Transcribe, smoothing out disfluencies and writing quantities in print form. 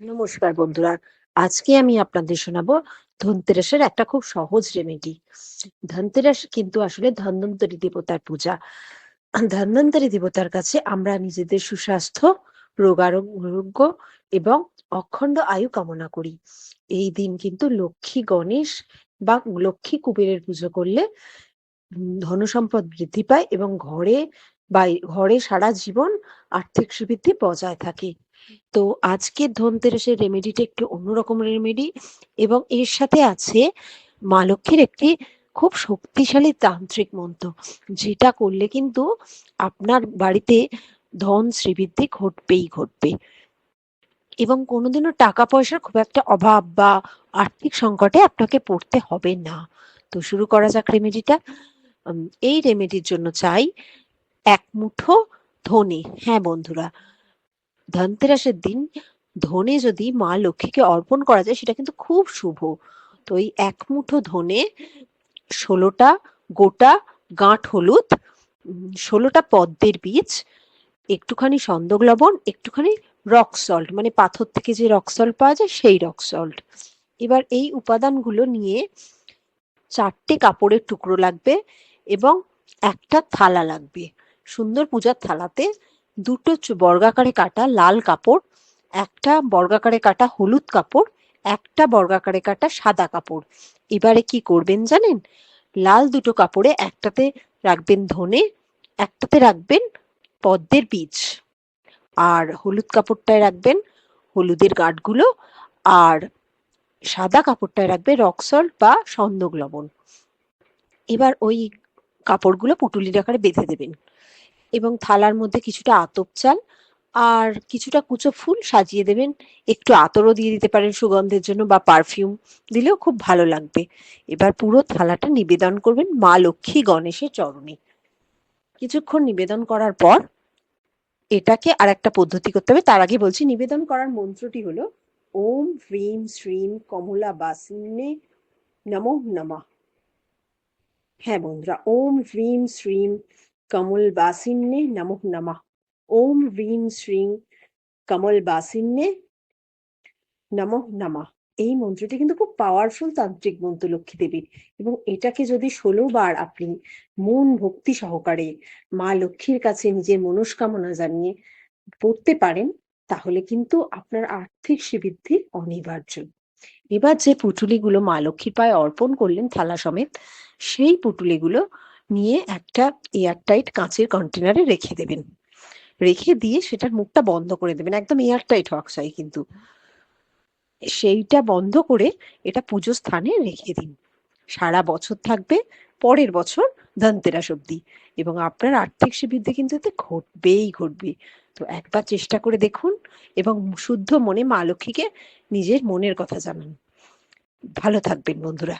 নমস্কার বন্ধুরা। আজকে আমি আপনাদের শোনাবো ধনতেরাসের একটা খুব সহজ রেমেডি। ধনতেরাস কিন্তু আসলে ধন্বন্তরী দেবতার পূজা। ধন্বন্তরী দেবতার কাছে আমরা নিজেদের সুস্বাস্থ্য, রোগারোগ্য এবং অখণ্ড আয়ু কামনা করি। এই দিন কিন্তু লক্ষ্মী গণেশ বা লক্ষ্মী কুবেরের পুজো করলে ধনসম্পদ বৃদ্ধি পায় এবং ঘরে সারা জীবন আর্থিক সমৃদ্ধি বজায় থাকে। তো আজকের ধনতেরাসের রেমেডিটা একটু অন্যরকম রেমেডি এবং এর সাথে আছে মা লক্ষ্মীর একটি খুব শক্তিশালী তান্ত্রিক মন্ত্র, যেটা করলে কিন্তু আপনার বাড়িতে ধন শ্রীবৃদ্ধি ঘটবেই ঘটবে এবং কোনোদিনও টাকা পয়সার খুব একটা অভাব বা আর্থিক সংকটে আপনাকে পড়তে হবে না। তো শুরু করা যাক রেমেডিটা। এই রেমেডির জন্য চাই এক মুঠো ধনে। হ্যাঁ বন্ধুরা, ধনতেরাসের দিন ধনে যদি মা লক্ষ্মীকে অর্পণ করা যায় সেটা কিন্তু খুব শুভ। তো এই এক মুঠো ধনে, 16টা গোটা গাঁট হলুদ, 16টা পদ্মের বীজ, একটুখানি সন্দক লবণ, একটুখানি রক সল্ট মানে পাথর থেকে যে রক সল্ট পাওয়া যায় সেই রক সল্ট। এবার এই উপাদানগুলো নিয়ে 4টে কাপড়ের টুকরো লাগবে এবং একটা থালা লাগবে। সুন্দর পূজার থালাতে 2টো বর্গাকারে কাটা লাল কাপড়, একটা বর্গাকারে কাটা হলুদ কাপড়, একটা বর্গাকারে কাটা সাদা কাপড়। এবারে কি করবেন জানেন? লাল 2টো কাপড়ে একটাতে রাখবেন ধনে, একটাতে রাখবেন পদ্মের বীজ, আর হলুদ কাপড়টায় রাখবেন হলুদের গাঁটগুলো, আর সাদা কাপড়টায় রাখবে রক সল্ট বা সন্দক লবণ। এবার ওই কাপড়গুলো পুটুলির আকারে বেঁধে দেবেন এবং থালার মধ্যে কিছুটা আতপ চাল আর কিছুটা কুচো ফুল সাজিয়ে দেবেন। একটু আতরও দিয়ে দিতে পারেন সুগন্ধের জন্য, বা পারফিউম দিলেও খুব ভালো লাগবে। এবার পুরো থালাটা নিবেদন করবেন মা লক্ষ্মী গণেশের চরণে। কিছুক্ষণ নিবেদন করার পর এটাকে আর একটা পদ্ধতি করতে হবে। তার আগে বলছি, নিবেদন করার মন্ত্রটি হলো ওম হ্রিম শ্রীম কমলা বাসিন্নে নমো নমঃ। হ্যাঁ বন্ধুরা, ওম হ্রিম শ্রীম কমল বাসিন্নে নমঃ নমঃ। ওম হ্রিম শ্রীম কমল বাসিন্নে নমঃ নমঃ। এই মন্ত্রটি কিন্তু খুব পাওয়ারফুল তান্ত্রিক মন্ত্র লক্ষ্মী দেবীর, এবং এটাকে যদি 16 বার আপনি মন ভক্তি সহকারে মা লক্ষ্মীর কাছে নিজের মনস্কামনা জানিয়ে পড়তে পারেন, তাহলে কিন্তু আপনার আর্থিক শ্রীবৃদ্ধি অনিবার্য। এবার যে পুঁটুলিগুলো মা লক্ষ্মীর পায়ে অর্পণ করলেন থালা সমেত, সেই পুঁটুলিগুলো নিয়ে একটা এয়ারটাইট কাঁচের কন্টেনারে রেখে দেবেন। রেখে দিয়ে সেটার মুখটা বন্ধ করে দেবেন, একদম এয়ারটাইট হওয়া চাই কিন্তু। সেইটা বন্ধ করে এটা পুজো স্থানে রেখে দিন। সারা বছর থাকবে, পরের বছর ধনতেরাস অব্দি, এবং আপনার আর্থিক শ্রীবৃদ্ধি কিন্তু এতে ঘটবেই ঘটবে। তো একবার চেষ্টা করে দেখুন এবং শুদ্ধ মনে মা লক্ষ্মীকে নিজের মনের কথা জানান। ভালো থাকবেন বন্ধুরা।